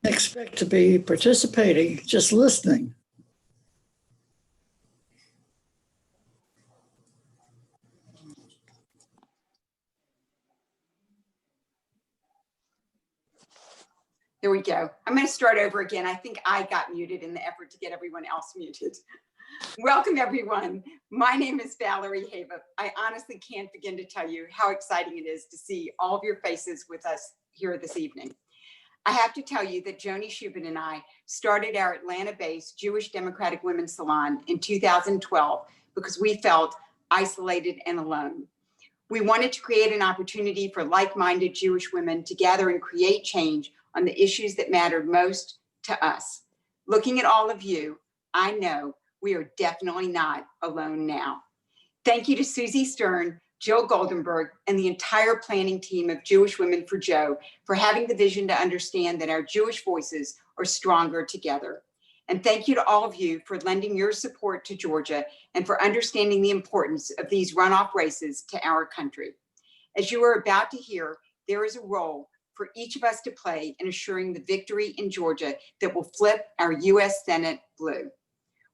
expect to be participating, just listening. There we go. I'm going to start over again. I think I got muted in the effort to get everyone else muted. Welcome, everyone. My name is Valerie Hava. I honestly can't begin to tell you how exciting it is to see all of your faces with us here this evening. I have to tell you that Joni Shubin and I started our Atlanta-based Jewish Democratic Women's Salon in 2012 because we felt isolated and alone. We wanted to create an opportunity for like-minded Jewish women to gather and create change on the issues that mattered most to us. Looking at all of you, I know we are definitely not alone now. Thank you to Susie Stern, Jill Goldenberg, and the entire planning team of Jewish Women for Joe for having the vision to understand that our Jewish voices are stronger together. And thank you to all of you for lending your support to Georgia and for understanding the importance of these runoff races to our country. As you are about to hear, there is a role for each of us to play in assuring the victory in Georgia that will flip our U.S. Senate blue.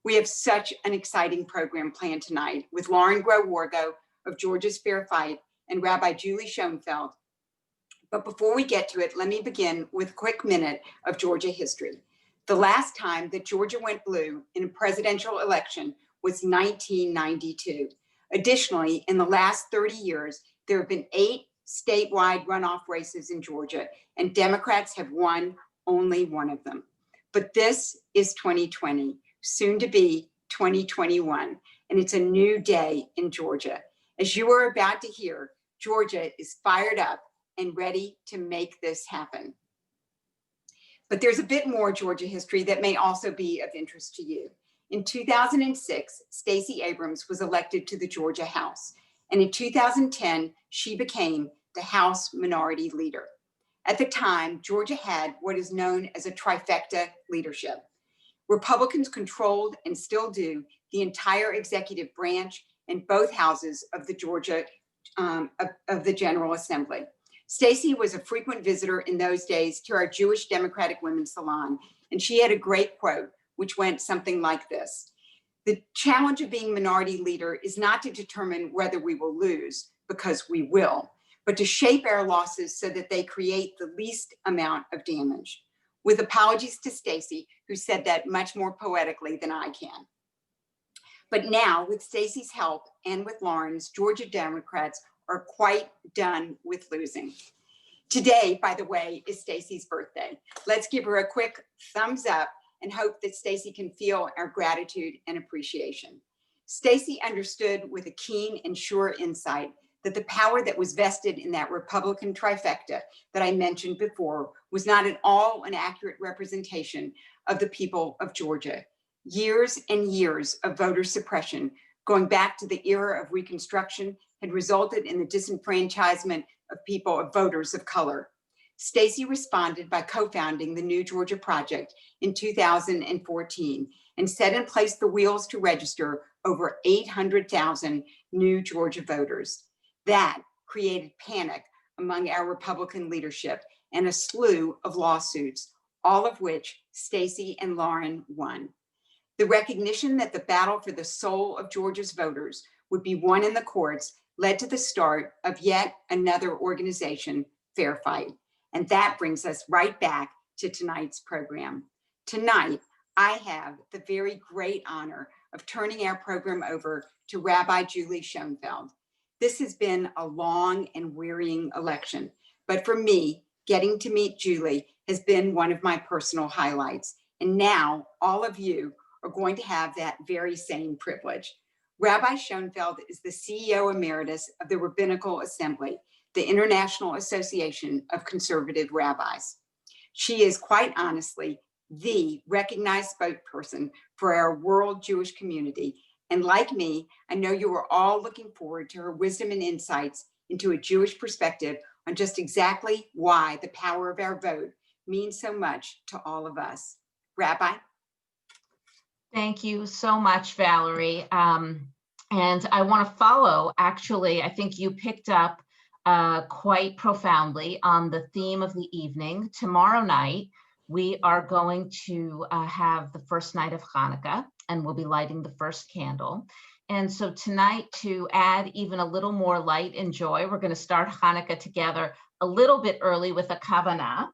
We have such an exciting program planned tonight with Lauren Groh-Wargo of Georgia's Fair Fight and Rabbi Julie Schoenfeld. But before we get to it, let me begin with a quick minute of Georgia history. The last time that Georgia went blue in a presidential election was 1992. Additionally, in the last 30 years, there have been 8 statewide runoff races in Georgia, and Democrats have won only one of them. But this is 2020, soon to be 2021, and it's a new day in Georgia. As you are about to hear, Georgia is fired up and ready to make this happen. But there's a bit more Georgia history that may also be of interest to you. In 2006, Stacey Abrams was elected to the Georgia House, and in 2010, she became the House Minority Leader. At the time, Georgia had what is known as a trifecta leadership. Republicans controlled and still do the entire executive branch in both houses of the Georgia of the General Assembly. Stacey was a frequent visitor in those days to our Jewish Democratic Women's Salon, and she had a great quote, which went something like this: "The challenge of being minority leader is not to determine whether we will lose, because we will, but to shape our losses so that they create the least amount of damage." With apologies to Stacey, who said that much more poetically than I can. But now, with Stacey's help and with Lauren's, Georgia Democrats are quite done with losing. Today, by the way, is Stacey's birthday. Let's give her a quick thumbs up and hope that Stacey can feel our gratitude and appreciation. Stacey understood with a keen and sure insight that the power that was vested in that Republican trifecta that I mentioned before was not at all an accurate representation of the people of Georgia. Years and years of voter suppression, going back to the era of Reconstruction, had resulted in the disenfranchisement of people, of voters of color. Stacey responded by co-founding the New Georgia Project in 2014 and set in place the wheels to register over 800,000 new Georgia voters. That created panic among our Republican leadership and a slew of lawsuits, all of which Stacey and Lauren won. The recognition that the battle for the soul of Georgia's voters would be won in the courts led to the start of yet another organization, Fair Fight. And that brings us right back to tonight's program. Tonight, I have the very great honor of turning our program over to Rabbi Julie Schoenfeld. This has been a long and wearying election, but for me, getting to meet Julie has been one of my personal highlights. And now all of you are going to have that very same privilege. Rabbi Schoenfeld is the CEO Emeritus of the Rabbinical Assembly, the International Association of Conservative Rabbis. She is quite honestly the recognized spokesperson for our world Jewish community. And like me, I know you are all looking forward to her wisdom and insights into a Jewish perspective on just exactly why the power of our vote means so much to all of us. Rabbi? Thank you so much, Valerie. And I want to follow, actually, I think you picked up quite profoundly on the theme of the evening. Tomorrow night, we are going to have the first night of Hanukkah, and we'll be lighting the first candle. And so tonight, to add even a little more light and joy, we're going to start Hanukkah together a little bit early with a kavanah.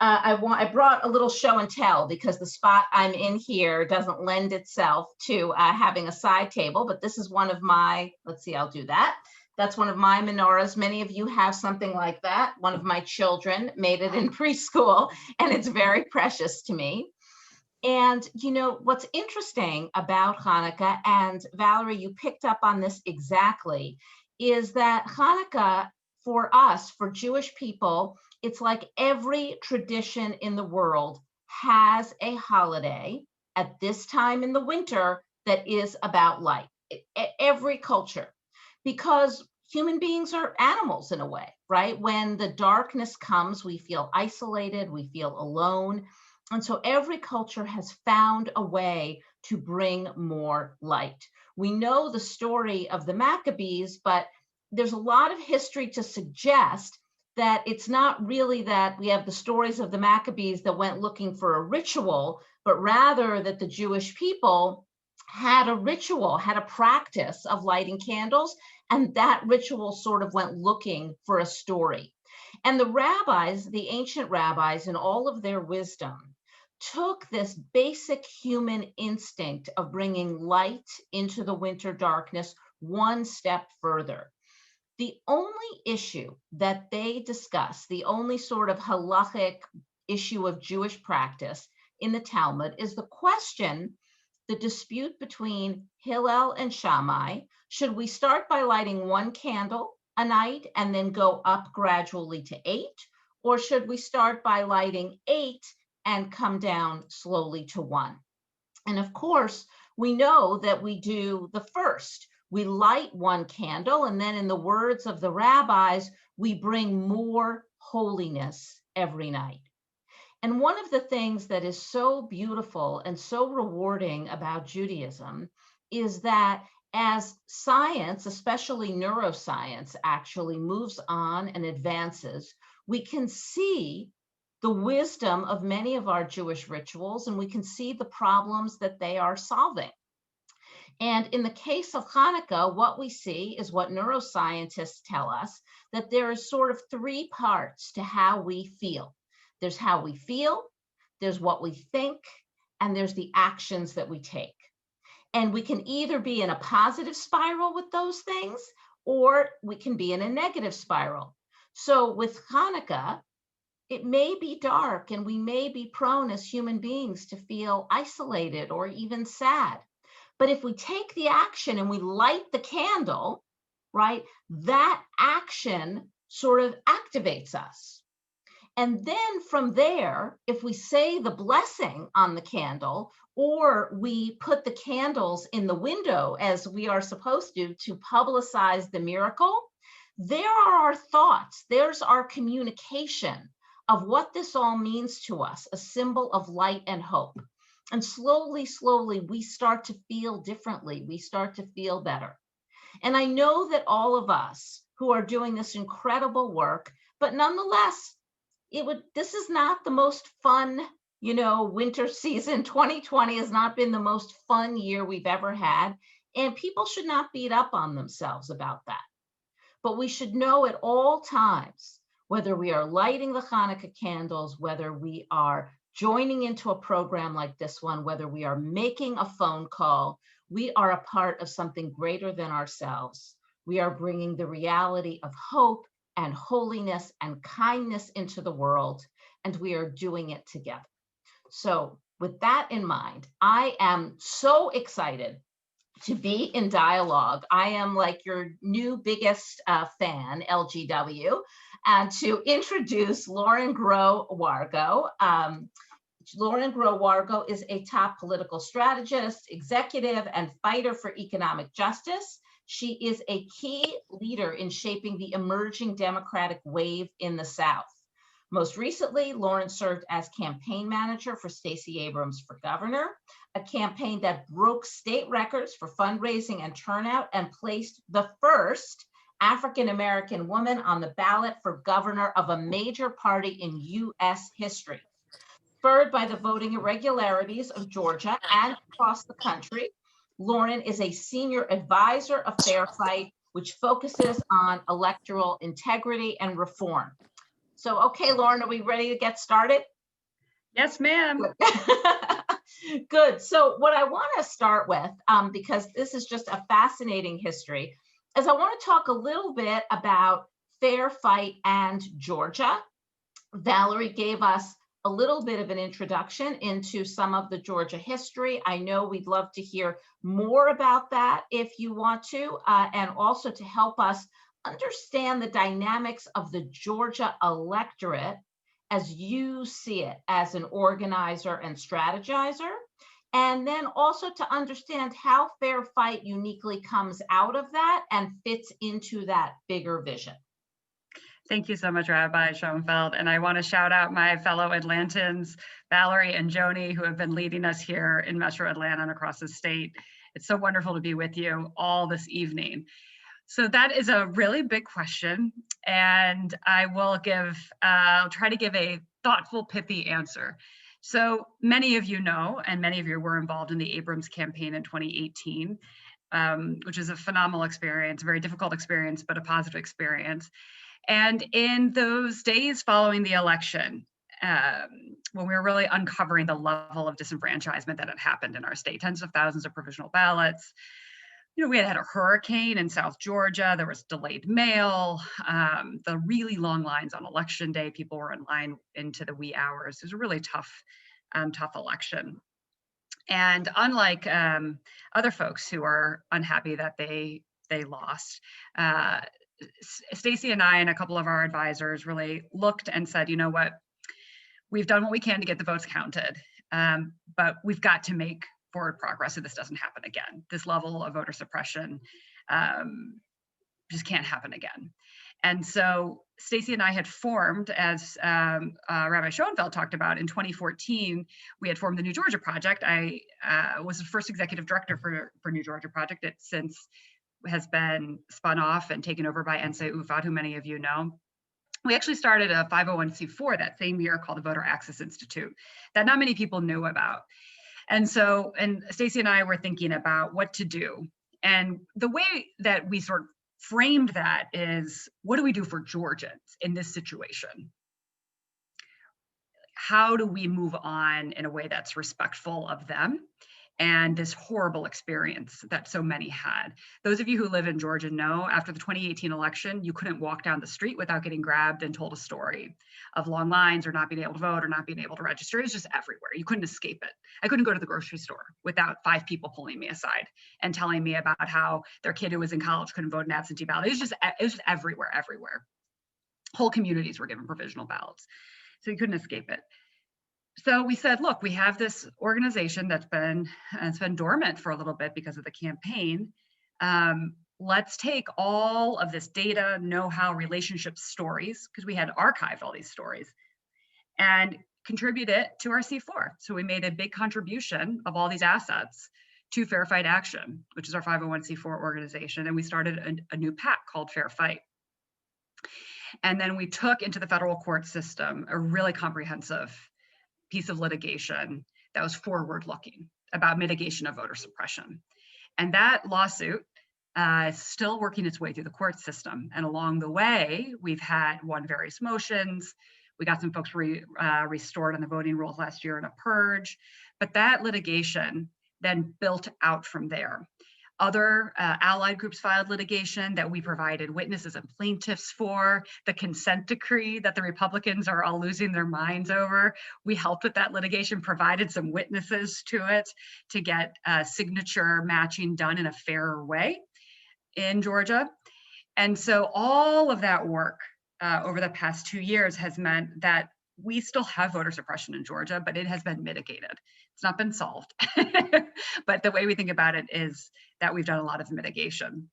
I brought a little show and tell because the spot I'm in here doesn't lend itself to having a side table, but this is one of my, let's see, I'll do that. That's one of my menorahs. Many of you have something like that. One of my children made it in preschool, and it's very precious to me. And you know, what's interesting about Hanukkah, and Valerie, you picked up on this exactly, is that Hanukkah for us, for Jewish people, it's like every tradition in the world has a holiday at this time in the winter that is about light. Every culture, because human beings are animals in a way, right? When the darkness comes, we feel isolated, we feel alone. And so every culture has found a way to bring more light. We know the story of the Maccabees, but there's a lot of history to suggest that it's not really that we have the stories of the Maccabees that went looking for a ritual, but rather that the Jewish people had a ritual, had a practice of lighting candles, and that ritual sort of went looking for a story. And the rabbis, the ancient rabbis, in all of their wisdom, took this basic human instinct of bringing light into the winter darkness one step further. The only issue that they discuss, the only sort of halachic issue of Jewish practice in the Talmud is the question, the dispute between Hillel and Shammai. Should we start by lighting one candle a night and then go up gradually to 8? Or should we start by lighting 8 and come down slowly to 1? And of course, we know that we do the first. We light one candle, and then in the words of the rabbis, we bring more holiness every night. And one of the things that is so beautiful and so rewarding about Judaism is that as science, especially neuroscience, actually moves on and advances, we can see the wisdom of many of our Jewish rituals, and we can see the problems that they are solving. And in the case of Hanukkah, what we see is what neuroscientists tell us, that there are sort of 3 parts to how we feel. There's how we feel, there's what we think, and there's the actions that we take. And we can either be in a positive spiral with those things, or we can be in a negative spiral. So with Hanukkah, it may be dark and we may be prone as human beings to feel isolated or even sad. But if we take the action and we light the candle, right, that action sort of activates us. And then from there, if we say the blessing on the candle, or we put the candles in the window as we are supposed to publicize the miracle, there are our thoughts, there's our communication of what this all means to us, a symbol of light and hope. And slowly, slowly, we start to feel differently. We start to feel better. And I know that all of us who are doing this incredible work, but nonetheless, this is not the most fun, winter season. 2020 has not been the most fun year we've ever had. And people should not beat up on themselves about that. But we should know at all times, whether we are lighting the Hanukkah candles, whether we are joining into a program like this one, whether we are making a phone call, we are a part of something greater than ourselves. We are bringing the reality of hope and holiness and kindness into the world, and we are doing it together. So with that in mind, I am so excited to be in dialogue. I am like your new biggest fan, LGW, and to introduce Lauren Groh-Wargo. Lauren Groh-Wargo is a top political strategist, executive, and fighter for economic justice. She is a key leader in shaping the emerging Democratic wave in the South. Most recently, Lauren served as campaign manager for Stacey Abrams for governor, a campaign that broke state records for fundraising and turnout and placed the first African-American woman on the ballot for governor of a major party in U.S. history. Spurred by the voting irregularities of Georgia and across the country, Lauren is a senior advisor of Fair Fight, which focuses on electoral integrity and reform. So, okay, Lauren, are we ready to get started? Yes, ma'am. Good. So what I want to start with, because this is just a fascinating history, is I want to talk a little bit about Fair Fight and Georgia. Valerie gave us a little bit of an introduction into some of the Georgia history. I know we'd love to hear more about that if you want to, and also to help us understand the dynamics of the Georgia electorate as you see it as an organizer and strategizer, and then also to understand how Fair Fight uniquely comes out of that and fits into that bigger vision. Thank you so much, Rabbi Schoenfeld. And I want to shout out my fellow Atlantans, Valerie and Joni, who have been leading us here in Metro Atlanta and across the state. It's so wonderful to be with you all this evening. So that is a really big question, and I will I'll try to give a thoughtful, pithy answer. So many of you know, and many of you were involved in the Abrams campaign in 2018, which is a phenomenal experience, a very difficult experience, but a positive experience. And in those days following the election, when we were really uncovering the level of disenfranchisement that had happened in our state, tens of thousands of provisional ballots, we had a hurricane in South Georgia. There was delayed mail, the really long lines on election day. People were in line into the wee hours. It was a really tough election. And unlike other folks who are unhappy that they lost, Stacey and I and a couple of our advisors really looked and said, you know what, we've done what we can to get the votes counted, but we've got to make forward progress so this doesn't happen again. This level of voter suppression just can't happen again. And so Stacey and I had formed, as Rabbi Schoenfeld talked about, in 2014, we had formed the New Georgia Project. I was the first executive director for New Georgia Project. It since has been spun off and taken over by Ensei Ufat, who many of you know. We actually started a 501c4 that same year called the Voter Access Institute that not many people knew about. And so, and Stacey and I were thinking about what to do. And the way that we sort of framed that is, what do we do for Georgians in this situation? How do we move on in a way that's respectful of them and this horrible experience that so many had? Those of you who live in Georgia know, after the 2018 election, you couldn't walk down the street without getting grabbed and told a story of long lines or not being able to vote or not being able to register. It was just everywhere. You couldn't escape it. I couldn't go to the grocery store without 5 people pulling me aside and telling me about how their kid who was in college couldn't vote in absentee ballot. It was just everywhere. Whole communities were given provisional ballots. So you couldn't escape it. So we said, look, we have this organization that's been dormant for a little bit because of the campaign. Let's take all of this data, know-how, relationship stories, because we had archived all these stories, and contribute it to our C4. So we made a big contribution of all these assets to Fair Fight Action, which is our 501c4 organization. And we started a new PAC called Fair Fight. And then we took into the federal court system a really comprehensive piece of litigation that was forward-looking about mitigation of voter suppression. And that lawsuit is still working its way through the court system. And along the way, we've won various motions. We got some folks restored on the voting rules last year in a purge, but that litigation then built out from there. Other allied groups filed litigation that we provided witnesses and plaintiffs for. The consent decree that the Republicans are all losing their minds over, we helped with that litigation, provided some witnesses to it to get signature matching done in a fairer way in Georgia. And so all of that work over the past 2 years has meant that we still have voter suppression in Georgia, but it has been mitigated. It's not been solved. But the way we think about it is that we've done a lot of mitigation.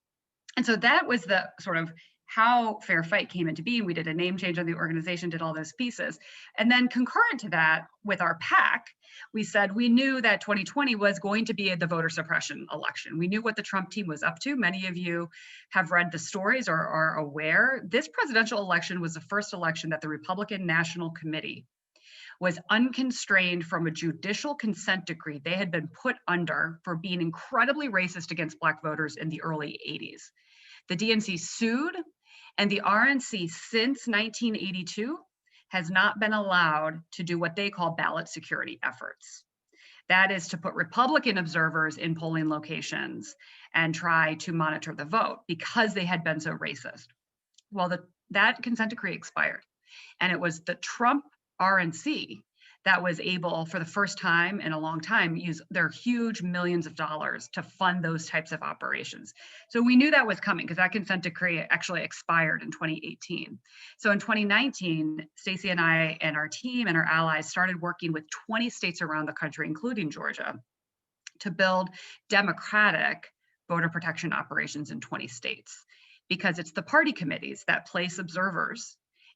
And so that was the sort of how Fair Fight came into being. We did a name change on the organization, did all those pieces. And then concurrent to that, with our PAC, we said we knew that 2020 was going to be the voter suppression election. We knew what the Trump team was up to. Many of you have read the stories or are aware. This presidential election was the first election that the Republican National Committee was unconstrained from a judicial consent decree they had been put under for being incredibly racist against Black voters in the early 80s. The DNC sued, and the RNC since 1982 has not been allowed to do what they call ballot security efforts. That is to put Republican observers in polling locations and try to monitor the vote because they had been so racist. Well, that consent decree expired, and it was the Trump RNC that was able, for the first time in a long time, use their huge millions of dollars to fund those types of operations. So we knew that was coming because that consent decree actually expired in 2018. So in 2019, Stacey and I and our team and our allies started working with 20 states around the country, including Georgia, to build democratic voter protection operations in 20 states, because it's the party committees that place observers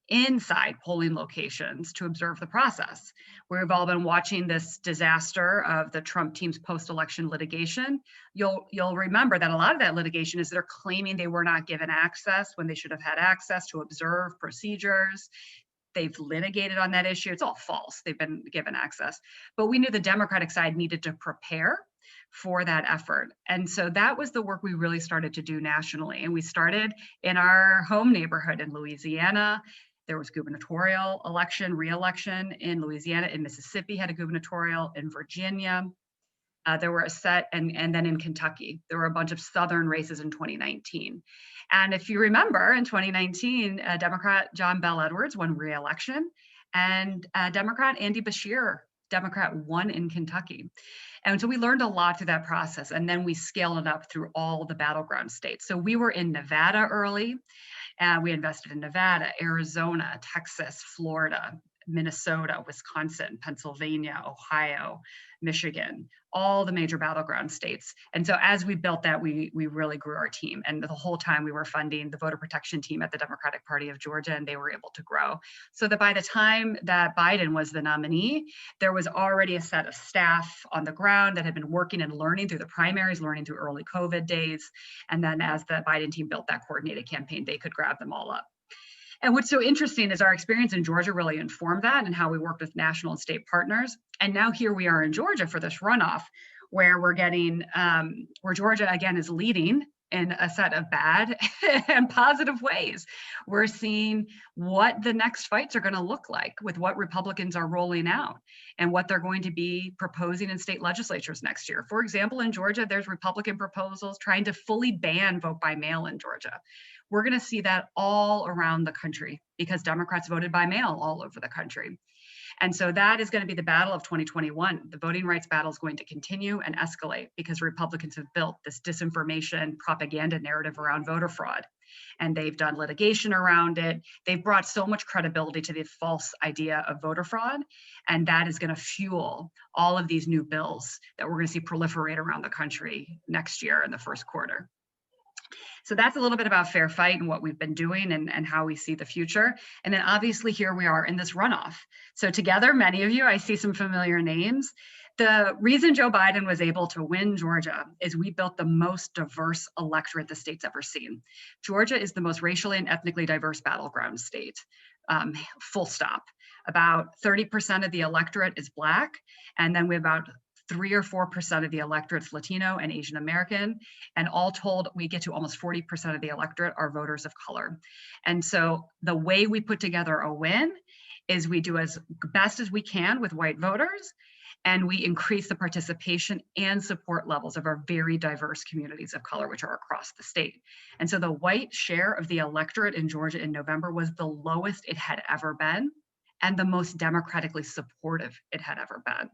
inside polling locations to observe the process. We've all been watching this disaster of the Trump team's post-election litigation. You'll remember that a lot of that litigation is they're claiming they were not given access when they should have had access to observe procedures. They've litigated on that issue. It's all false. They've been given access. But we knew the Democratic side needed to prepare for that effort. And so that was the work we really started to do nationally. And we started in our home neighborhood in Louisiana. There was gubernatorial election, re-election in Louisiana. In Mississippi had a gubernatorial. In Virginia, there were a set, and then in Kentucky, there were a bunch of Southern races in 2019. And if you remember, in 2019, Democrat John Bel Edwards won re-election, and Democrat Andy Beshear, Democrat, won in Kentucky. And so we learned a lot through that process, and then we scaled it up through all the battleground states. So we were in Nevada early, and we invested in Nevada, Arizona, Texas, Florida, Minnesota, Wisconsin, Pennsylvania, Ohio, Michigan, all the major battleground states. And so as we built that, we really grew our team. And the whole time we were funding the voter protection team at the Democratic Party of Georgia, and they were able to grow. So that by the time that Biden was the nominee, there was already a set of staff on the ground that had been working and learning through the primaries, learning through early COVID days. And then as the Biden team built that coordinated campaign, they could grab them all up. And what's so interesting is our experience in Georgia really informed that and how we worked with national and state partners. And now here we are in Georgia for this runoff, where we're getting, where Georgia again is leading in a set of bad and positive ways. We're seeing what the next fights are going to look like with what Republicans are rolling out and what they're going to be proposing in state legislatures next year. For example, in Georgia, there's Republican proposals trying to fully ban vote by mail in Georgia. We're going to see that all around the country because Democrats voted by mail all over the country. And so that is going to be the battle of 2021. The voting rights battle is going to continue and escalate because Republicans have built this disinformation propaganda narrative around voter fraud. And they've done litigation around it. They've brought so much credibility to the false idea of voter fraud. And that is going to fuel all of these new bills that we're going to see proliferate around the country next year in the first quarter. So that's a little bit about Fair Fight and what we've been doing and how we see the future. And then obviously here we are in this runoff. So together, many of you, I see some familiar names. The reason Joe Biden was able to win Georgia is we built the most diverse electorate the state's ever seen. Georgia is the most racially and ethnically diverse battleground state, full stop. About 30% of the electorate is Black, and then we have about 3 or 4% of the electorate's Latino and Asian American, and all told, we get to almost 40% of the electorate are voters of color. And so the way we put together a win is we do as best as we can with white voters, and we increase the participation and support levels of our very diverse communities of color, which are across the state. And so the white share of the electorate in Georgia in November was the lowest it had ever been, and the most democratically supportive it had ever been.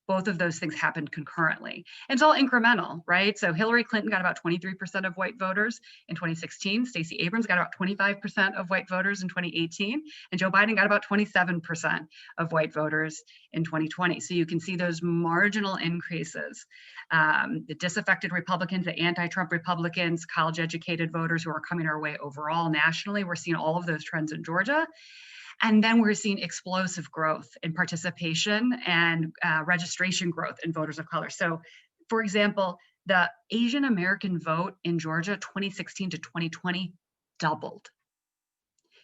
Both of those things happened concurrently. And it's all incremental, right? So Hillary Clinton got about 23% of white voters in 2016. Stacey Abrams got about 25% of white voters in 2018. And Joe Biden got about 27% of white voters in 2020. So you can see those marginal increases. The disaffected Republicans, the anti-Trump Republicans, college-educated voters who are coming our way overall nationally. We're seeing all of those trends in Georgia. And then we're seeing explosive growth in participation and registration growth in voters of color. So, for example, the Asian American vote in Georgia, 2016 to 2020, doubled.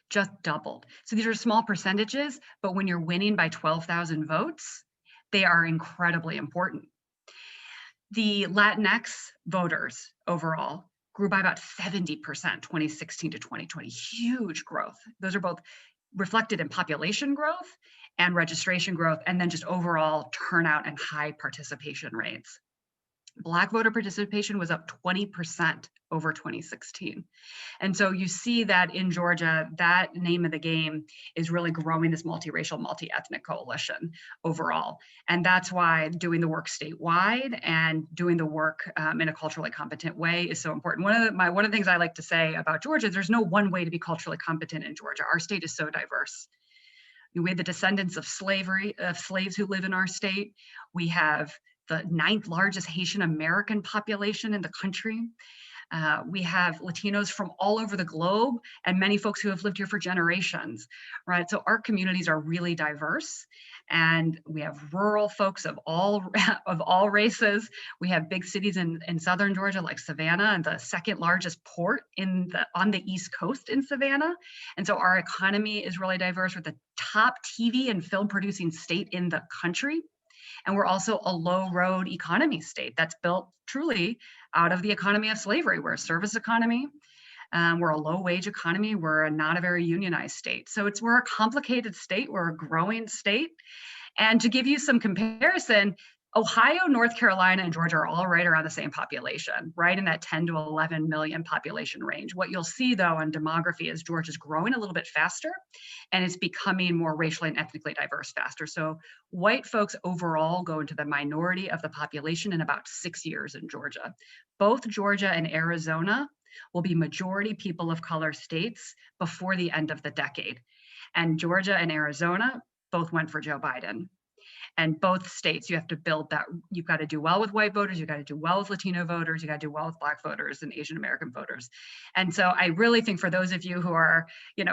just doubled. So these are small percentages, but when you're winning by 12,000 votes, they are incredibly important. The Latinx voters overall grew by about 70%, 2016 to 2020, huge growth. Those are both reflected in population growth and registration growth, and then just overall turnout and high participation rates. Black voter participation was up 20% over 2016. And so you see that in Georgia, that name of the game is really growing this multiracial, multi-ethnic coalition overall. And that's why doing the work statewide and doing the work in a culturally competent way is so important. One of the things I like to say about Georgia is there's no one way to be culturally competent in Georgia. Our state is so diverse. We have the descendants of slaves who live in our state. We have the 9th largest Haitian American population in the country. We have Latinos from all over the globe and many folks who have lived here for generations, right? So our communities are really diverse, and we have rural folks of all races. We have big cities in southern Georgia like Savannah, and the 2nd largest port on the East Coast in Savannah. And so our economy is really diverse. We're the top TV and film producing state in the country. And we're also a low road economy state that's built truly out of the economy of slavery. We're a service economy. We're a low wage economy. We're not a very unionized state. So we're a complicated state. We're a growing state. And to give you some comparison, Ohio, North Carolina, and Georgia are all right around the same population, right in that 10 to 11 million population range. What you'll see though in demography is Georgia's growing a little bit faster, and it's becoming more racially and ethnically diverse faster. So white folks overall go into the minority of the population in about 6 years in Georgia. Both Georgia and Arizona will be majority people of color states before the end of the decade. And Georgia and Arizona both went for Joe Biden. And both states, you have to build that. You've got to do well with white voters. You've got to do well with Latino voters. You got to do well with Black voters and Asian American voters. And so I really think for those of you who are,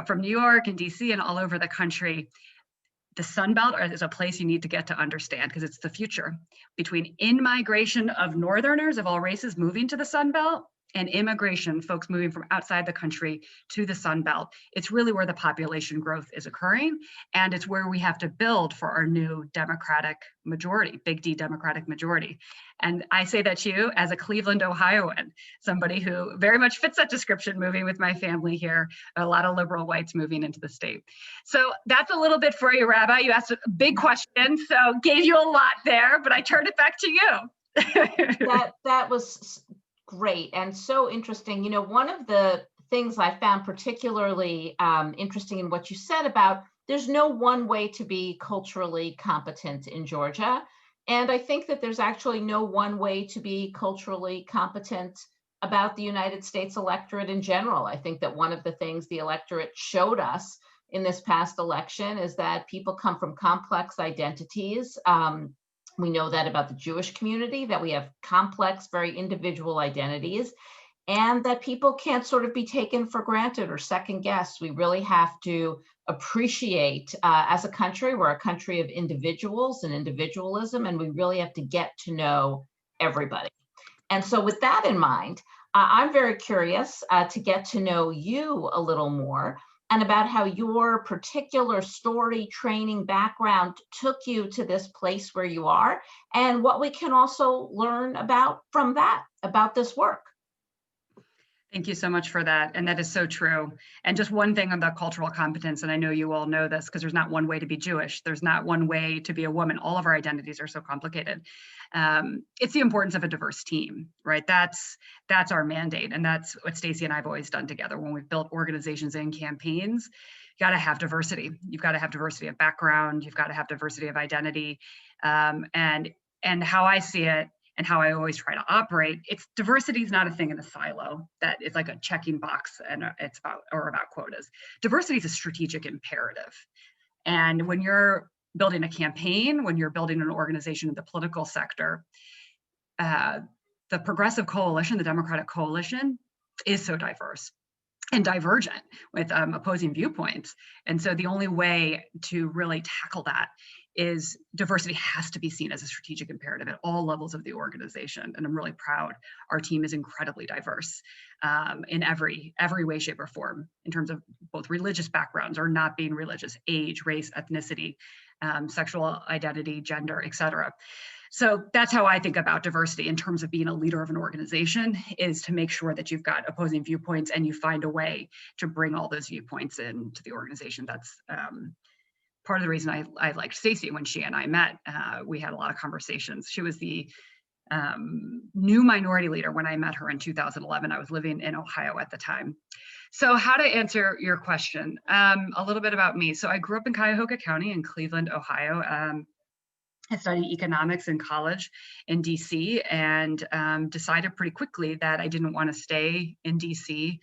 from New York and DC and all over the country, the Sun Belt is a place you need to get to understand, because it's the future. Between in-migration of Northerners of all races moving to the Sun Belt and immigration, folks moving from outside the country to the Sun Belt, it's really where the population growth is occurring. And it's where we have to build for our new Democratic majority, big D Democratic majority. And I say that to you as a Cleveland, Ohioan, somebody who very much fits that description, moving with my family here, a lot of liberal whites moving into the state. So that's a little bit for you, Rabbi. You asked a big question, so gave you a lot there, but I turned it back to you. That was great and so interesting. One of the things I found particularly interesting in what you said about there's no one way to be culturally competent in Georgia. And I think that there's actually no one way to be culturally competent about the United States electorate in general. I think that one of the things the electorate showed us in this past election is that people come from complex identities. We know that about the Jewish community, that we have complex, very individual identities, and that people can't sort of be taken for granted or second guessed. We really have to appreciate, as a country, we're a country of individuals and individualism, and we really have to get to know everybody. And so with that in mind, I'm very curious to get to know you a little more, and about how your particular story, training, background took you to this place where you are, and what we can also learn from that, about this work. Thank you so much for that. And that is so true. And just one thing on the cultural competence, and I know you all know this because there's not one way to be Jewish. There's not one way to be a woman. All of our identities are so complicated. It's the importance of a diverse team, right? That's our mandate. And that's what Stacey and I've always done together when we've built organizations and campaigns. You got to have diversity. You've got to have diversity of background. You've got to have diversity of identity. And how I see it, and how I always try to operate, diversity is not a thing in a silo that is like a checking box and it's about quotas. Diversity is a strategic imperative. And when you're building a campaign, when you're building an organization in the political sector, the Progressive Coalition, the Democratic Coalition, is so diverse and divergent with opposing viewpoints. And so the only way to really tackle that is diversity has to be seen as a strategic imperative at all levels of the organization. And I'm really proud our team is incredibly diverse in every way, shape, or form, in terms of both religious backgrounds or not being religious, age, race, ethnicity, sexual identity, gender, et cetera. So that's how I think about diversity in terms of being a leader of an organization, is to make sure that you've got opposing viewpoints and you find a way to bring all those viewpoints into the organization. That's part of the reason I liked Stacey when she and I met. We had a lot of conversations. She was the new minority leader when I met her in 2011. I was living in Ohio at the time. So how to answer your question, a little bit about me. So I grew up in Cuyahoga County in Cleveland, Ohio. I studied economics in college in DC, and decided pretty quickly that I didn't want to stay in DC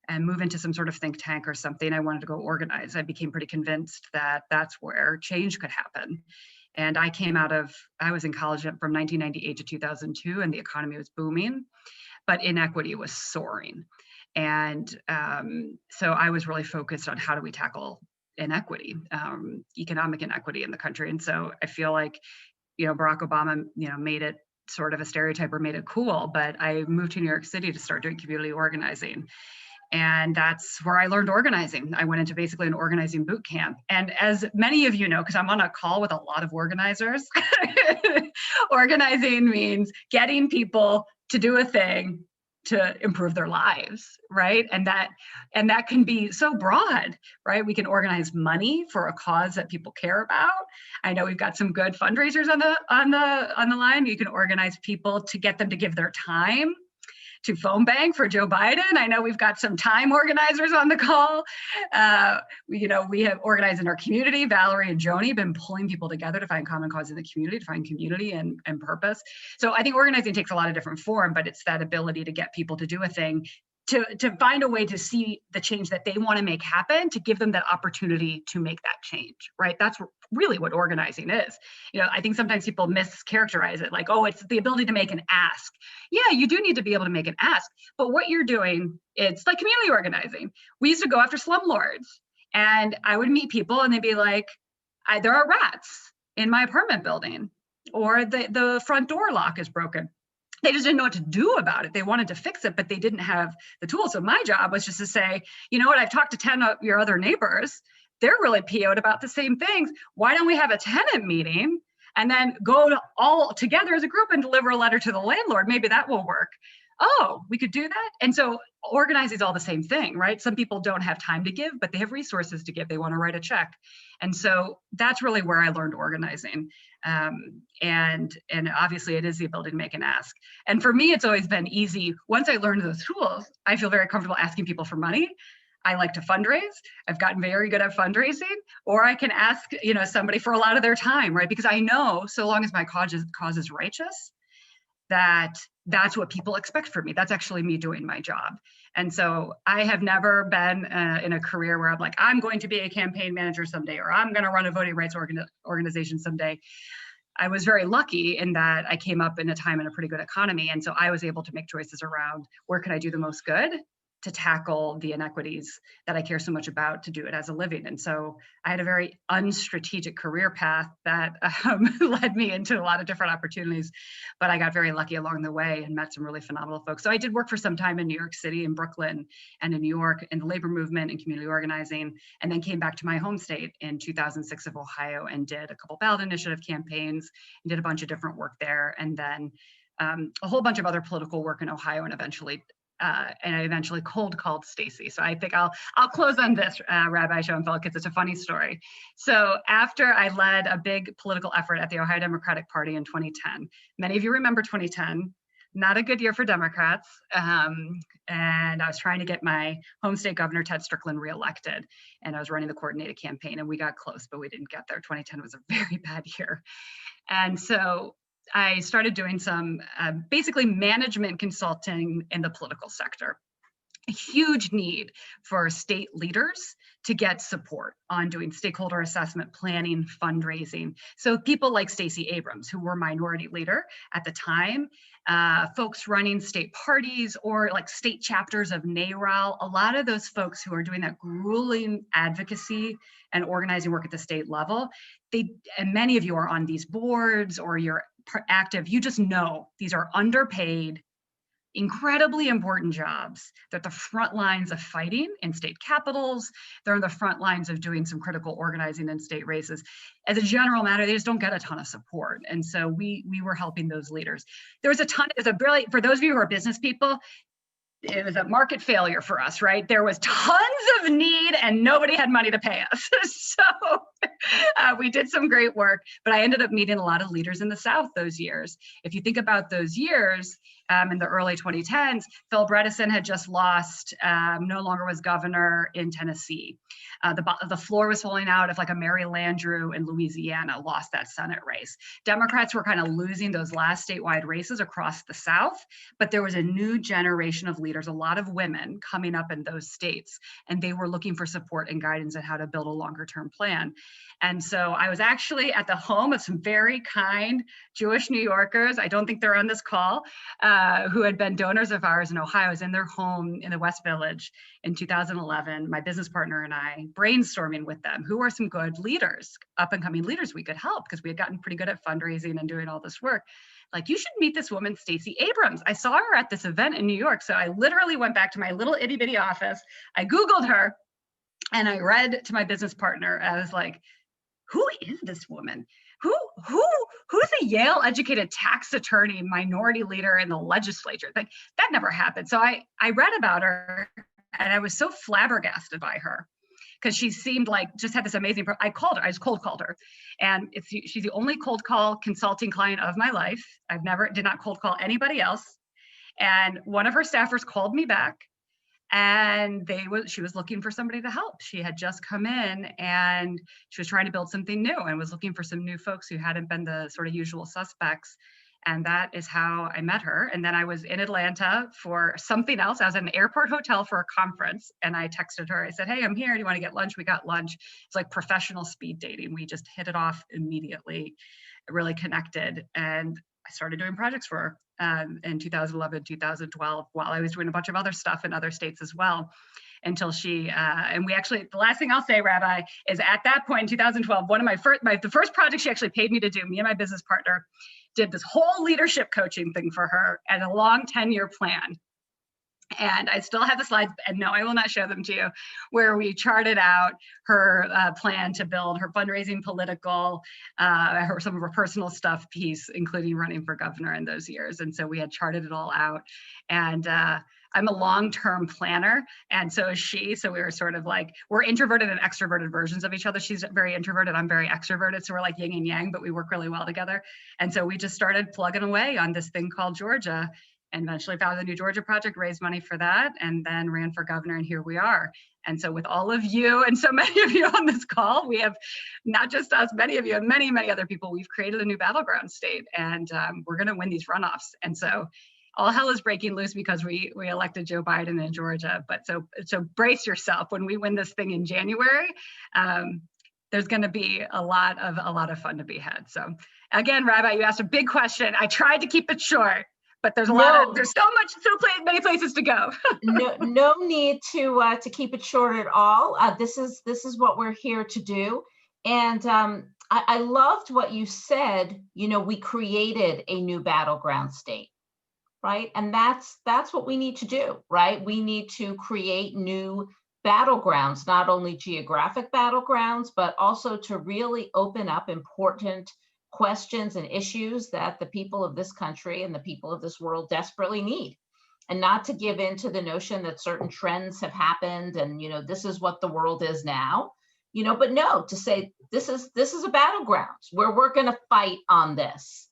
and move into some sort of think tank or something. I wanted to go organize. I became pretty convinced that that's where change could happen. And I was in college from 1998 to 2002, and the economy was booming, but inequity was soaring. And so I was really focused on how do we tackle inequity, economic inequity in the country. And so I feel like, Barack Obama, made it sort of a stereotype or made it cool, but I moved to New York City to start doing community organizing. And that's where I learned organizing. I went into basically an organizing boot camp. And as many of you know, because I'm on a call with a lot of organizers, organizing means getting people to do a thing to improve their lives, right? And that can be so broad, right? We can organize money for a cause that people care about. I know we've got some good fundraisers on the line. You can organize people to get them to give their time to phone bank for Joe Biden. I know we've got some time organizers on the call. We have organized in our community. Valerie and Joni have been pulling people together to find common cause in the community, to find community and purpose. So I think organizing takes a lot of different form, but it's that ability to get people to do a thing, to find a way to see the change that they want to make happen, to give them that opportunity to make that change, right? That's really what organizing is. I think sometimes people mischaracterize it like, oh, it's the ability to make an ask. Yeah, you do need to be able to make an ask, but what you're doing, it's like community organizing. We used to go after slumlords, and I would meet people and they'd be like, there are rats in my apartment building, or the front door lock is broken. They just didn't know what to do about it. They wanted to fix it, but they didn't have the tools. So my job was just to say, you know what, I've talked to 10 of your other neighbors. They're really PO'd about the same things. Why don't we have a tenant meeting and then go to all together as a group and deliver a letter to the landlord? Maybe that will work. Oh, we could do that. And so organizing is all the same thing, right? Some people don't have time to give, but they have resources to give. They want to write a check. And so that's really where I learned organizing. And obviously it is the ability to make an ask. And for me, it's always been easy. Once I learned those tools, I feel very comfortable asking people for money. I like to fundraise. I've gotten very good at fundraising, or I can ask, somebody for a lot of their time, right? Because I know so long as my cause is righteous, that's what people expect from me. That's actually me doing my job. And so I have never been in a career where I'm like, I'm going to be a campaign manager someday, or I'm going to run a voting rights organization someday. I was very lucky in that I came up in a time in a pretty good economy. And so I was able to make choices around where can I do the most good to tackle the inequities that I care so much about, to do it as a living. And so I had a very unstrategic career path that led me into a lot of different opportunities, but I got very lucky along the way and met some really phenomenal folks. So I did work for some time in New York City, in Brooklyn, and in New York in the labor movement and community organizing, and then came back to my home state in 2006 of Ohio and did a couple ballot initiative campaigns and did a bunch of different work there. And then a whole bunch of other political work in Ohio, and I eventually cold called Stacey. So I think I'll close on this, Rabbi Schoenfeld, because it's a funny story. So after I led a big political effort at the Ohio Democratic Party in 2010, many of you remember 2010, not a good year for Democrats. And I was trying to get my home state governor, Ted Strickland, reelected. And I was running the coordinated campaign, and we got close, but we didn't get there. 2010 was a very bad year. And so I started doing some basically management consulting in the political sector. a huge need for state leaders to get support on doing stakeholder assessment, planning, fundraising. So people like Stacey Abrams, who were minority leader at the time, folks running state parties or like state chapters of NARAL, a lot of those folks who are doing that grueling advocacy and organizing work at the state level, and many of you are on these boards or you're active, you just know these are underpaid, incredibly important jobs. They're at the front lines of fighting in state capitals. They're on the front lines of doing some critical organizing in state races. As a general matter, they just don't get a ton of support. And so we were helping those leaders. There was a ton, for those of you who are business people, it was a market failure for us, right? There was tons of need and nobody had money to pay us. So we did some great work, but I ended up meeting a lot of leaders in the South those years. If you think about those years, in the early 2010s, Phil Bredesen had just lost, no longer was governor in Tennessee. The floor was falling out if like a Mary Landrieu in Louisiana lost that Senate race. Democrats were kind of losing those last statewide races across the South, but there was a new generation of leaders, a lot of women coming up in those states, and they were looking for support and guidance on how to build a longer term plan. And so I was actually at the home of some very kind Jewish New Yorkers, I don't think they're on this call, who had been donors of ours in Ohio. I was in their home in the West Village in 2011, my business partner and I brainstorming with them, who are some good leaders, up and coming leaders we could help, because we had gotten pretty good at fundraising and doing all this work. Like, you should meet this woman, Stacey Abrams. I saw her at this event in New York. So I literally went back to my little itty bitty office. I Googled her and I read to my business partner. I was like, who is this woman? Who's a Yale educated tax attorney, minority leader in the legislature? Like, that never happened. So I read about her and I was so flabbergasted by her, because she seemed like just had this amazing, I just cold called her. And she's the only cold call consulting client of my life. Did not cold call anybody else. And one of her staffers called me back, and she was looking for somebody to help. She had just come in and she was trying to build something new and was looking for some new folks who hadn't been the sort of usual suspects. And that is how I met her. And then I was in Atlanta for something else. I was at an airport hotel for a conference, and I texted her. I said, hey, I'm here. Do you want to get lunch? We got lunch. It's like professional speed dating. We just hit it off immediately, really connected. And I started doing projects for her in 2011, 2012, while I was doing a bunch of other stuff in other states as well, until she, and we actually, the last thing I'll say, Rabbi, is at that point in 2012, one of the first projects she actually paid me to do, me and my business partner did this whole leadership coaching thing for her and a long 10-year plan. And I still have the slides, and no, I will not show them to you, where we charted out her plan to build her fundraising, political, some of her personal stuff piece, including running for governor in those years. And so we had charted it all out. And I'm a long-term planner, and so is she. So we were sort of like, we're introverted and extroverted versions of each other. She's very introverted, I'm very extroverted. So we're like yin and yang, but we work really well together. And so we just started plugging away on this thing called Georgia, and eventually founded the New Georgia Project, raised money for that, and then ran for governor, and here we are. And so with all of you and so many of you on this call, we have not just us, many of you and many, many other people, we've created a new battleground state, and we're gonna win these runoffs. And so all hell is breaking loose because we elected Joe Biden in Georgia. But so brace yourself. When we win this thing in January, there's going to be a lot of fun to be had. So again, Rabbi, you asked a big question. I tried to keep it short, but there's there's so many places to go. no need to keep it short at all. This is what we're here to do. And I loved what you said. You know, we created a new battleground state. Right. And that's what we need to do, right? We need to create new battlegrounds, not only geographic battlegrounds, but also to really open up important questions and issues that the people of this country and the people of this world desperately need. And not to give in to the notion that certain trends have happened and, you know, this is what the world is now, you know, but no, to say this is a battleground where we're going to fight on this.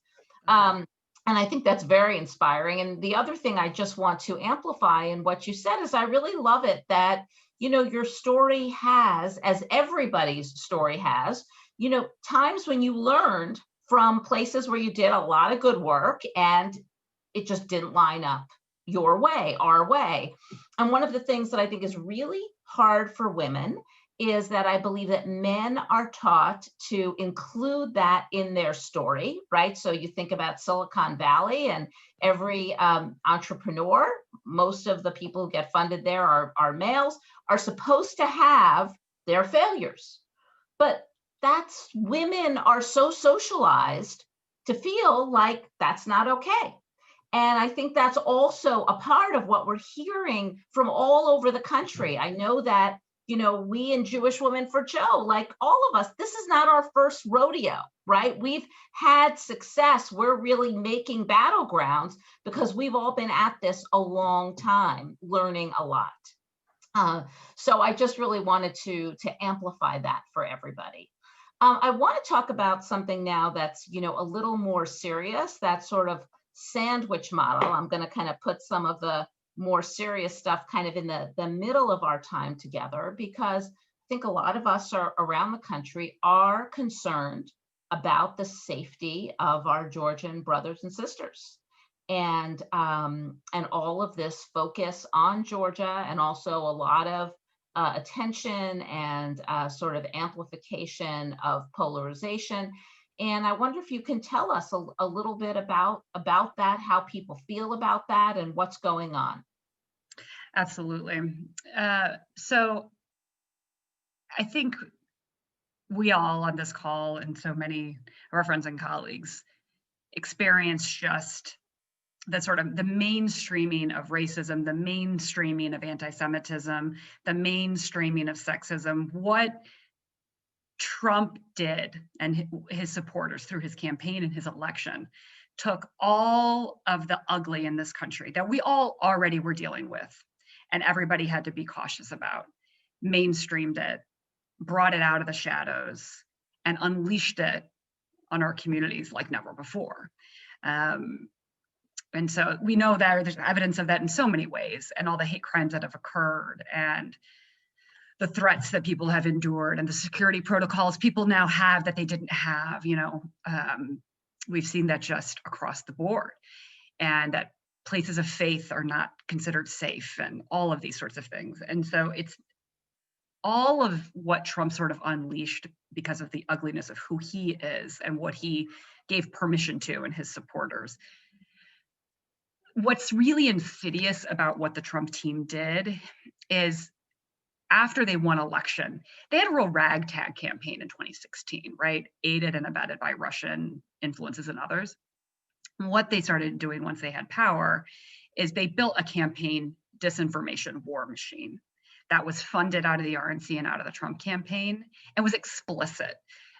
And I think that's very inspiring. And the other thing I just want to amplify in what you said is I really love it that, you know, your story has, as everybody's story has, you know, times when you learned from places where you did a lot of good work and it just didn't line up your way, our way. And one of the things that I think is really hard for women is that I believe that men are taught to include that in their story, right? So you think about Silicon Valley, and every entrepreneur, most of the people who get funded there are males, are supposed to have their failures. But women are so socialized to feel like that's not okay. And I think that's also a part of what we're hearing from all over the country. I know that, we in Jewish Women for Joe, like all of us, this is not our first rodeo, right? We've had success. We're really making battlegrounds because we've all been at this a long time, learning a lot. So I just really wanted to amplify that for everybody. I want to talk about something now that's, a little more serious, that sort of sandwich model. I'm going to kind of put some of the more serious stuff kind of in the middle of our time together, because I think a lot of us around the country are concerned about the safety of our Georgian brothers and sisters. And all of this focus on Georgia, and also a lot of attention and sort of amplification of polarization. And I wonder if you can tell us a little bit about that, how people feel about that, and what's going on. Absolutely. So I think we all on this call, and so many of our friends and colleagues, experience just the sort of the mainstreaming of racism, the mainstreaming of anti-Semitism, the mainstreaming of sexism. What Trump did, and his supporters through his campaign and his election, took all of the ugly in this country that we all already were dealing with, and everybody had to be cautious about, mainstreamed it, brought it out of the shadows, and unleashed it on our communities like never before. And so we know that there's evidence of that in so many ways, and all the hate crimes that have occurred, and the threats that people have endured, and the security protocols people now have that they didn't have. We've seen that just across the board, and that places of faith are not considered safe, and all of these sorts of things. And so it's all of what Trump sort of unleashed because of the ugliness of who he is and what he gave permission to and his supporters. What's really insidious about what the Trump team did is, after they won election, they had a real ragtag campaign in 2016, right? Aided and abetted by Russian influences and others. And what they started doing once they had power is they built a campaign disinformation war machine that was funded out of the RNC and out of the Trump campaign, and was explicit.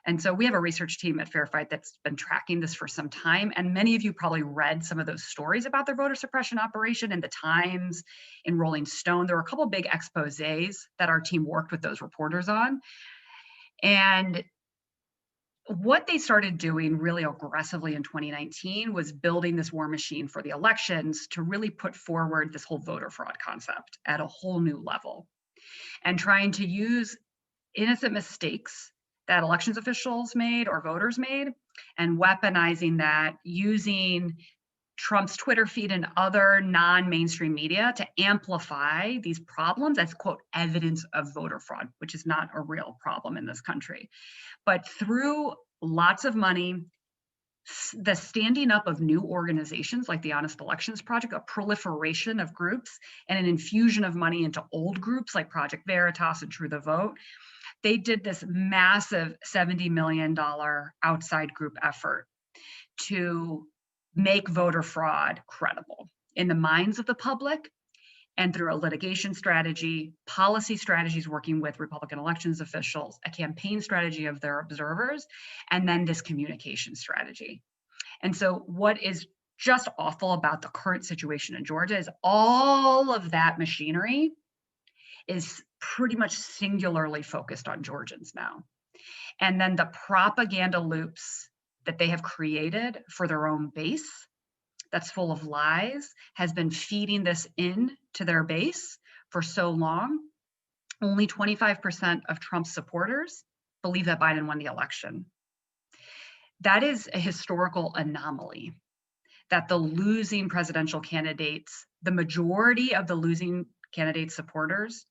And so we have a research team at Fair Fight that's been tracking this for some time. And many of you probably read some of those stories about their voter suppression operation in the Times, in Rolling Stone. There were a couple of big exposés that our team worked with those reporters on. And what they started doing really aggressively in 2019 was building this war machine for the elections to really put forward this whole voter fraud concept at a whole new level, and trying to use innocent mistakes that elections officials made or voters made, and weaponizing that, using Trump's Twitter feed and other non-mainstream media to amplify these problems as, quote, evidence of voter fraud, which is not a real problem in this country. But through lots of money, the standing up of new organizations like the Honest Elections Project, a proliferation of groups, and an infusion of money into old groups like Project Veritas and True the Vote, they did this massive $70 million outside group effort to make voter fraud credible in the minds of the public, and through a litigation strategy, policy strategies working with Republican elections officials, a campaign strategy of their observers, and then this communication strategy. And so what is just awful about the current situation in Georgia is all of that machinery is pretty much singularly focused on Georgians now. And then the propaganda loops that they have created for their own base that's full of lies has been feeding this in to their base for so long. Only 25% of Trump's supporters believe that Biden won the election. That is a historical anomaly, that the losing presidential candidates, the majority of the losing candidate supporters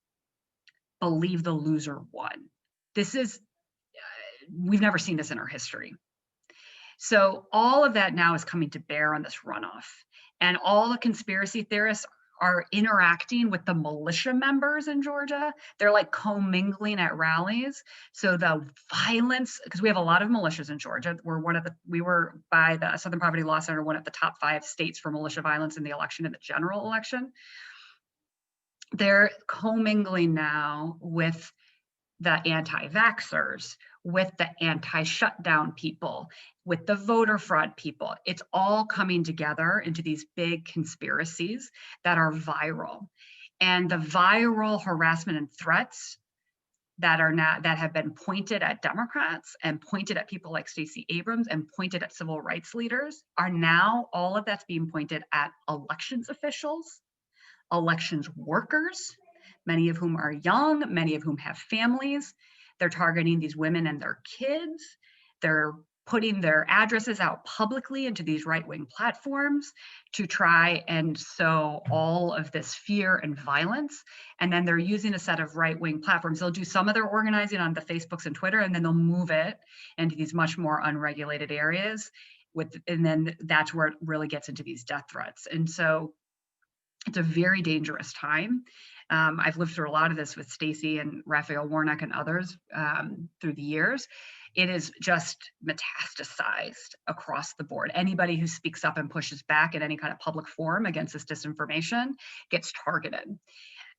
believe the loser won. This is, we've never seen this in our history. So all of that now is coming to bear on this runoff. And all the conspiracy theorists are interacting with the militia members in Georgia. They're like commingling at rallies. So the violence, because we have a lot of militias in Georgia. We were by the Southern Poverty Law Center, one of the top 5 states for militia violence in the election, in the general election. They're commingling now with the anti-vaxxers, with the anti-shutdown people, with the voter fraud people. It's all coming together into these big conspiracies that are viral. And the viral harassment and threats that have been pointed at Democrats and pointed at people like Stacey Abrams and pointed at civil rights leaders are now, all of that's being pointed at elections officials, elections workers, many of whom are young, many of whom have families. They're targeting these women and their kids. They're putting their addresses out publicly into these right-wing platforms to try and sow all of this fear and violence. And then they're using a set of right-wing platforms. They'll do some of their organizing on the Facebooks and Twitter, and then they'll move it into these much more unregulated areas. And then that's where it really gets into these death threats. And so it's a very dangerous time. I've lived through a lot of this with Stacey and Raphael Warnock and others through the years. It is just metastasized across the board. Anybody who speaks up and pushes back in any kind of public forum against this disinformation gets targeted.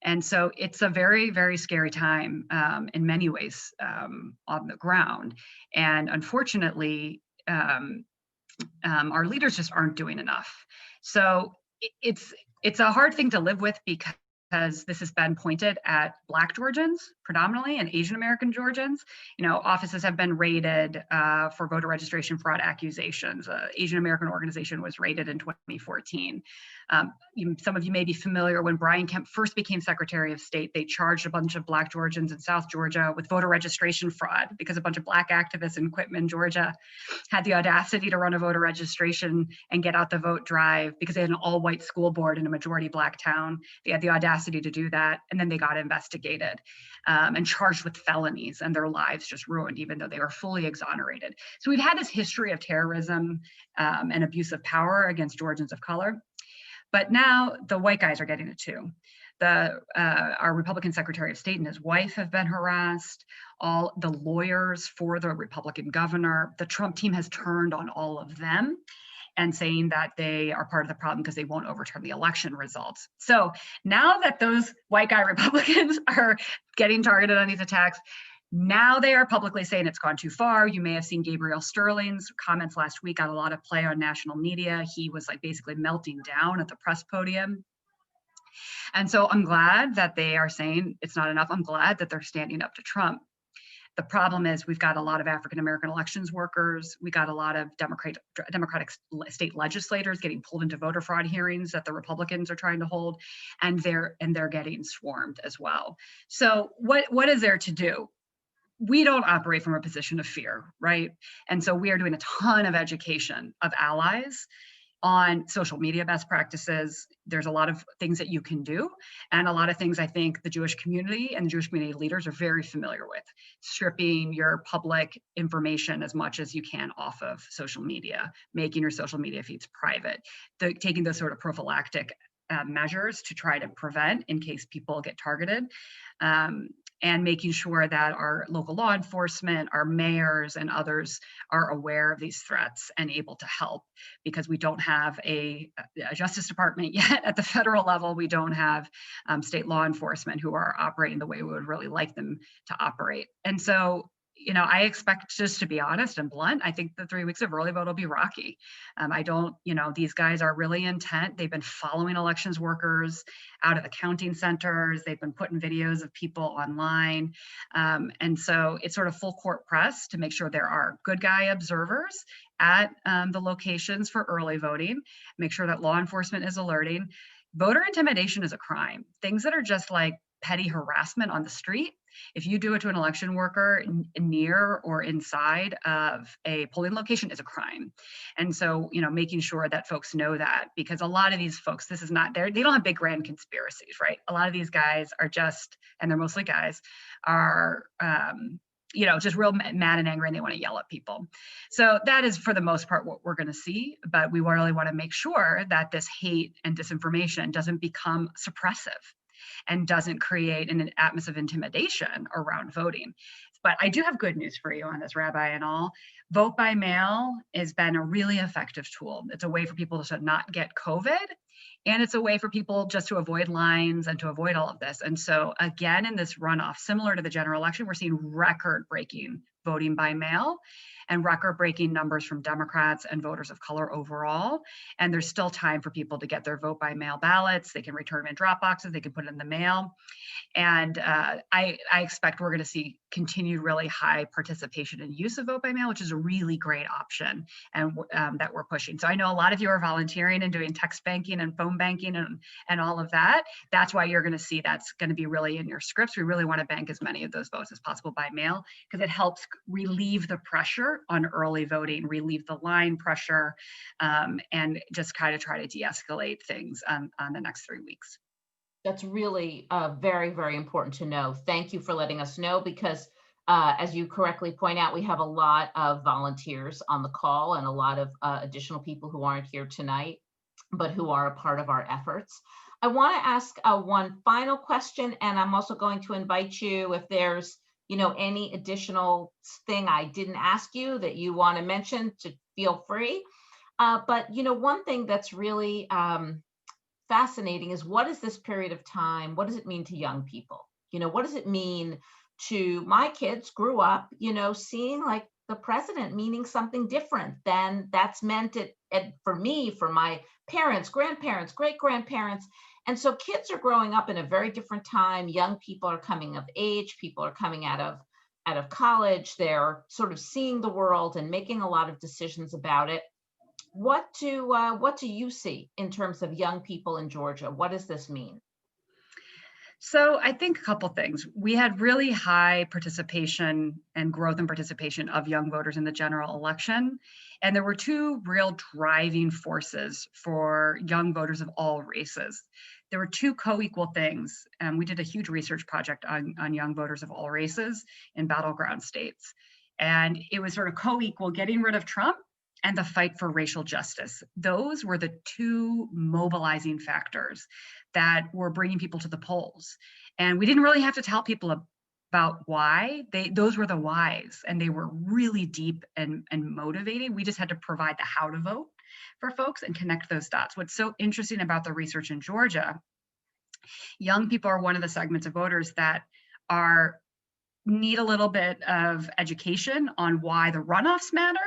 And so it's a very, very scary time in many ways on the ground. And unfortunately, our leaders just aren't doing enough. So it's a hard thing to live with because this has been pointed at Black Georgians predominantly and Asian American Georgians. You know, offices have been raided for voter registration fraud accusations. Asian American organization was raided in 2014. Some of you may be familiar when Brian Kemp first became Secretary of State, they charged a bunch of Black Georgians in South Georgia with voter registration fraud because a bunch of Black activists in Quitman, Georgia had the audacity to run a voter registration and get out the vote drive because they had an all-white school board in a majority Black town. They had the audacity to do that, and then they got investigated and charged with felonies, and their lives just ruined, even though they were fully exonerated. So we've had this history of terrorism and abuse of power against Georgians of color. But now the white guys are getting it too. Our Republican Secretary of State and his wife have been harassed. All the lawyers for the Republican governor, the Trump team has turned on all of them and saying that they are part of the problem because they won't overturn the election results. So now that those white guy Republicans are getting targeted on these attacks, now they are publicly saying it's gone too far. You may have seen Gabriel Sterling's comments last week, got a lot of play on national media. He was like basically melting down at the press podium. And so I'm glad that they are saying it's not enough. I'm glad that they're standing up to Trump. The problem is we've got a lot of African-American elections workers. We got a lot of Democratic state legislators getting pulled into voter fraud hearings that the Republicans are trying to hold, and they're getting swarmed as well. So what is there to do? We don't operate from a position of fear, right? And so we are doing a ton of education of allies on social media best practices. There's a lot of things that you can do, and a lot of things I think the Jewish community and the Jewish community leaders are very familiar with. Stripping your public information as much as you can off of social media, making your social media feeds private, taking those sort of prophylactic measures to try to prevent in case people get targeted. And making sure that our local law enforcement, our mayors and others are aware of these threats and able to help, because we don't have a Justice Department yet at the federal level. We don't have state law enforcement who are operating the way we would really like them to operate. And so, you know, I expect, just to be honest and blunt, I think the 3 weeks of early vote will be rocky. These guys are really intent. They've been following elections workers out of the counting centers. They've been putting videos of people online. And so it's sort of full court press to make sure there are good guy observers at the locations for early voting, make sure that law enforcement is alerting. Voter intimidation is a crime. Things that are just like petty harassment on the street. If you do it to an election worker near or inside of a polling location is a crime. And so, making sure that folks know that, because a lot of these folks, this is not they don't have big grand conspiracies, right? A lot of these guys are just, and they're mostly guys, are just real mad and angry, and they want to yell at people. So that is, for the most part, what we're going to see. But we really want to make sure that this hate and disinformation doesn't become suppressive and doesn't create an atmosphere of intimidation around voting. But I do have good news for you on this, Rabbi, and all. Vote by mail has been a really effective tool. It's a way for people to not get COVID, and it's a way for people just to avoid lines and to avoid all of this. And so again, in this runoff, similar to the general election, we're seeing record-breaking voting by mail and record-breaking numbers from Democrats and voters of color overall. And there's still time for people to get their vote by mail ballots. They can return them in drop boxes. They can put it in the mail. And I expect we're going to see continued really high participation and use of vote by mail, which is a really great option, and that we're pushing. So I know a lot of you are volunteering and doing text banking and phone banking and all of that. That's why you're going to see that's going to be really in your scripts. We really want to bank as many of those votes as possible by mail, because it helps relieve the pressure on early voting, relieve the line pressure, and just kind of try to de-escalate things on the next 3 weeks. That's really very, very important to know. Thank you for letting us know, because as you correctly point out, we have a lot of volunteers on the call and a lot of additional people who aren't here tonight, but who are a part of our efforts. I want to ask one final question, and I'm also going to invite you, if there's any additional thing I didn't ask you that you want to mention, to feel free. But one thing that's really fascinating is, what is this period of time? What does it mean to young people? What does it mean to my kids grew up, seeing like the president meaning something different than that's meant it for me, for my parents, grandparents, great-grandparents. And so kids are growing up in a very different time. Young people are coming of age. People are coming out of college. They're sort of seeing the world and making a lot of decisions about it. What do you see in terms of young people in Georgia? What does this mean? So I think a couple things. We had really high participation and growth and participation of young voters in the general election. And there were two real driving forces for young voters of all races. There were two co-equal things. And we did a huge research project on young voters of all races in battleground states. And it was sort of co-equal, getting rid of Trump and the fight for racial justice. Those were the two mobilizing factors that were bringing people to the polls. And we didn't really have to tell people about why. Those were the whys, and they were really deep and motivating. We just had to provide the how to vote for folks and connect those dots. What's so interesting about the research in Georgia, young people are one of the segments of voters that need a little bit of education on why the runoffs matter.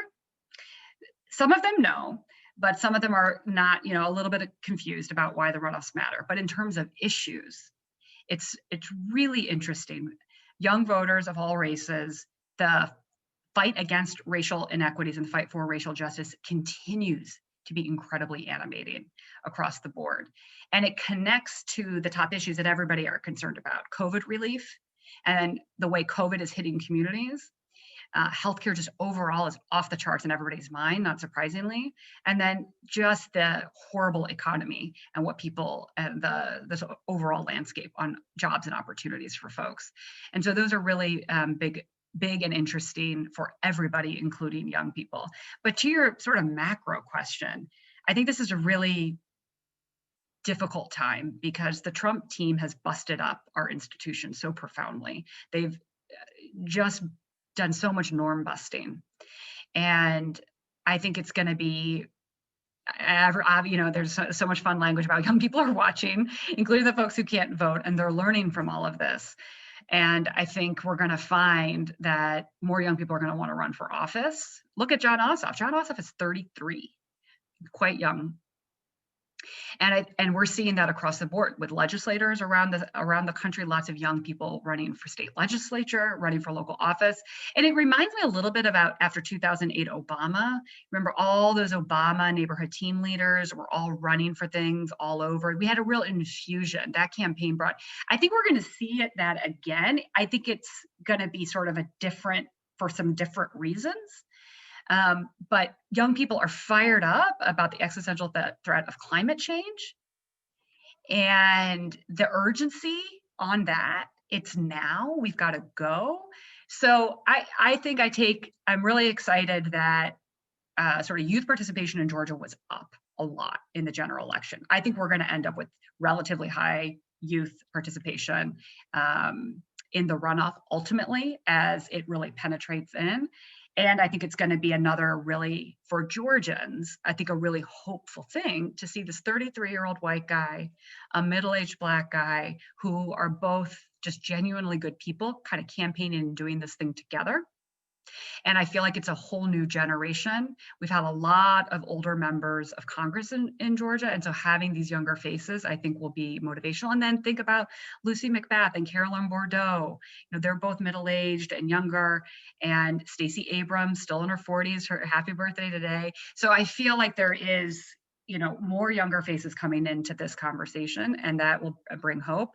Some of them know, but some of them are not, a little bit confused about why the runoffs matter. But in terms of issues, it's really interesting. Young voters of all races, the fight against racial inequities and the fight for racial justice continues to be incredibly animating across the board. And it connects to the top issues that everybody are concerned about: COVID relief and the way COVID is hitting communities. Healthcare just overall is off the charts in everybody's mind, not surprisingly. And then just the horrible economy and what people and this overall landscape on jobs and opportunities for folks. And so those are really big and interesting for everybody, including young people. But to your sort of macro question, I think this is a really difficult time because the Trump team has busted up our institutions so profoundly. They've just done so much norm busting. And I think it's going to be, there's so much fun language about young people are watching, including the folks who can't vote, and they're learning from all of this. And I think we're going to find that more young people are going to want to run for office. Look at Jon Ossoff. Jon Ossoff is 33, quite young. And we're seeing that across the board with legislators around the country, lots of young people running for state legislature, running for local office. And it reminds me a little bit about after 2008 Obama. Remember all those Obama neighborhood team leaders were all running for things all over. We had a real infusion that campaign brought. I think we're going to see that again. I think it's going to be sort of for some different reasons. But young people are fired up about the existential threat of climate change and the urgency on that. It's now, we've got to go. So I think I'm really excited that sort of youth participation in Georgia was up a lot in the general election. I think we're going to end up with relatively high youth participation in the runoff ultimately as it really penetrates in. And I think it's going to be another really, for Georgians, I think a really hopeful thing to see this 33-year-old white guy, a middle-aged Black guy, who are both just genuinely good people, kind of campaigning and doing this thing together. And I feel like it's a whole new generation. We've had a lot of older members of Congress in Georgia. And so having these younger faces, I think will be motivational. And then think about Lucy McBath and Carolyn Bordeaux. They're both middle-aged and younger, and Stacey Abrams, still in her 40s, her happy birthday today. So I feel like there is, more younger faces coming into this conversation, and that will bring hope.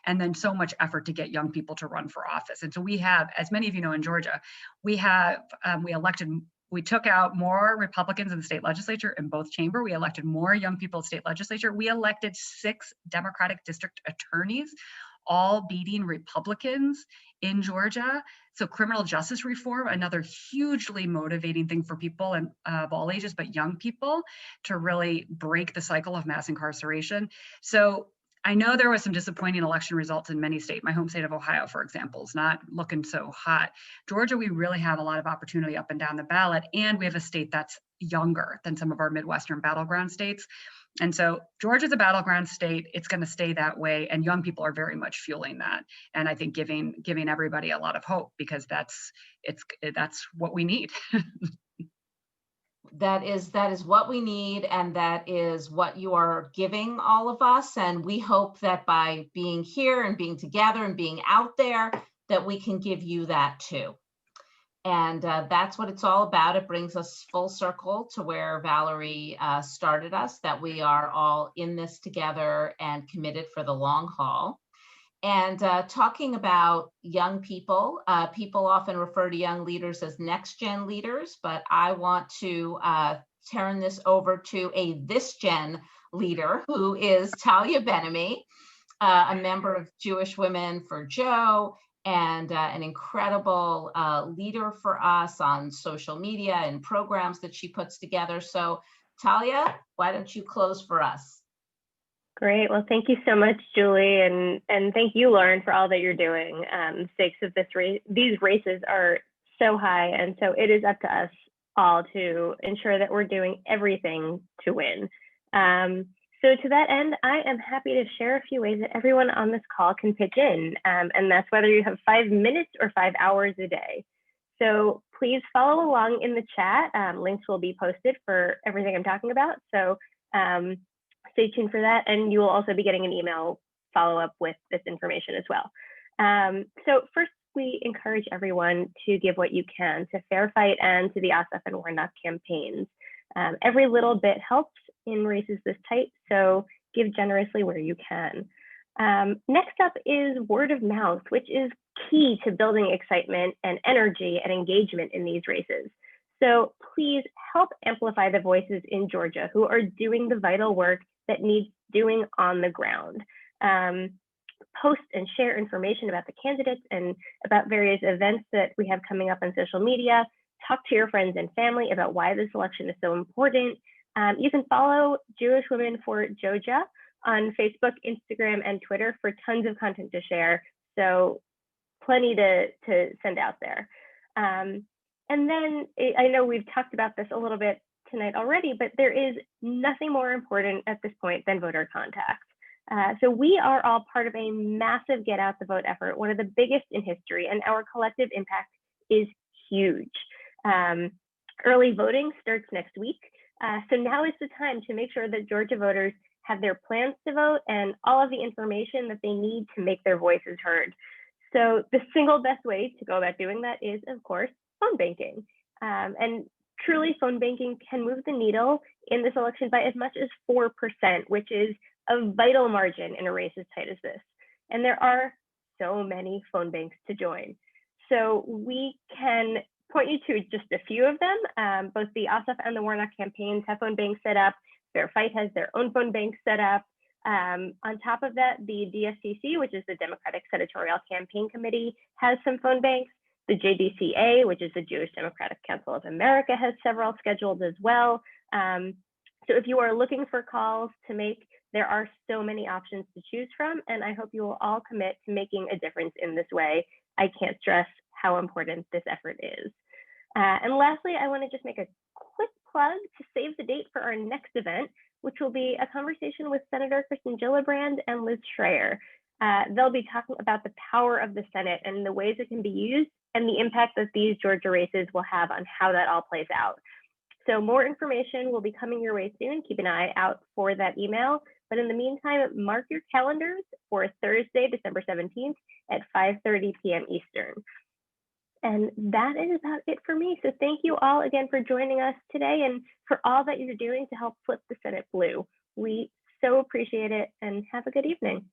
And then so much effort to get young people to run for office. And so we have, as many of you know, in Georgia, we took out more Republicans in the state legislature in both chambers. We elected more young people in state legislature. We elected 6 Democratic district attorneys, all beating Republicans in Georgia. So criminal justice reform, another hugely motivating thing for people of all ages, but young people, to really break the cycle of mass incarceration. So I know there was some disappointing election results in many states. My home state of Ohio, for example, is not looking so hot. Georgia, we really have a lot of opportunity up and down the ballot, and we have a state that's younger than some of our Midwestern battleground states. And so Georgia's a battleground state. It's going to stay that way, and young people are very much fueling that. And I think giving everybody a lot of hope, because that's what we need. That is what we need, and that is what you are giving all of us. And we hope that by being here and being together and being out there, that we can give you that too. And that's what it's all about. It brings us full circle to where Valerie started us, that we are all in this together and committed for the long haul. And talking about young people, people often refer to young leaders as next-gen leaders, but I want to turn this over to a this-gen leader, who is Talia Ben-Ami, a member of Jewish Women for Joe, and an incredible leader for us on social media and programs that she puts together. So Talia, why don't you close for us? Great. Well, thank you so much, Julie, and thank you, Lauren, for all that you're doing. The stakes of these races are so high, and so it is up to us all to ensure that we're doing everything to win. So to that end, I am happy to share a few ways that everyone on this call can pitch in, and that's whether you have 5 minutes or 5 hours a day. So please follow along in the chat. Links will be posted for everything I'm talking about. So stay tuned for that, and you will also be getting an email follow-up with this information as well. So first, we encourage everyone to give what you can to Fair Fight and to the Asaf and Warnock campaigns. Every little bit helps in races this tight, so give generously where you can. Next up is word of mouth, which is key to building excitement and energy and engagement in these races. So please help amplify the voices in Georgia who are doing the vital work that needs doing on the ground. Post and share information about the candidates and about various events that we have coming up on social media. Talk to your friends and family about why this election is so important. You can follow Jewish Women for Georgia on Facebook, Instagram, and Twitter for tons of content to share. So plenty to send out there. And then I know we've talked about this a little bit tonight already, but there is nothing more important at this point than voter contact. So we are all part of a massive get out the vote effort, one of the biggest in history, and our collective impact is huge. Early voting starts next week. So now is the time to make sure that Georgia voters have their plans to vote, and all of the information that they need to make their voices heard. So the single best way to go about doing that is, of course, phone banking. And truly, phone banking can move the needle in this election by as much as 4%, which is a vital margin in a race as tight as this. And there are so many phone banks to join. So we can point you to just a few of them. Both the Ossoff and the Warnock campaigns have phone banks set up. Fair Fight has their own phone bank set up. On top of that, the DSCC, which is the Democratic Senatorial Campaign Committee, has some phone banks. The JDCA, which is the Jewish Democratic Council of America, has several scheduled as well. So if you are looking for calls to make, there are so many options to choose from, and I hope you will all commit to making a difference in this way. I can't stress how important this effort is. And lastly, I want to just make a quick plug to save the date for our next event, which will be a conversation with Senator Kristen Gillibrand and Liz Schreier. They'll be talking about the power of the Senate and the ways it can be used and the impact that these Georgia races will have on how that all plays out. So more information will be coming your way soon. Keep an eye out for that email. But in the meantime, mark your calendars for Thursday, December 17th at 5:30 p.m. Eastern. And that is about it for me. So thank you all again for joining us today and for all that you're doing to help flip the Senate blue. We so appreciate it, and have a good evening.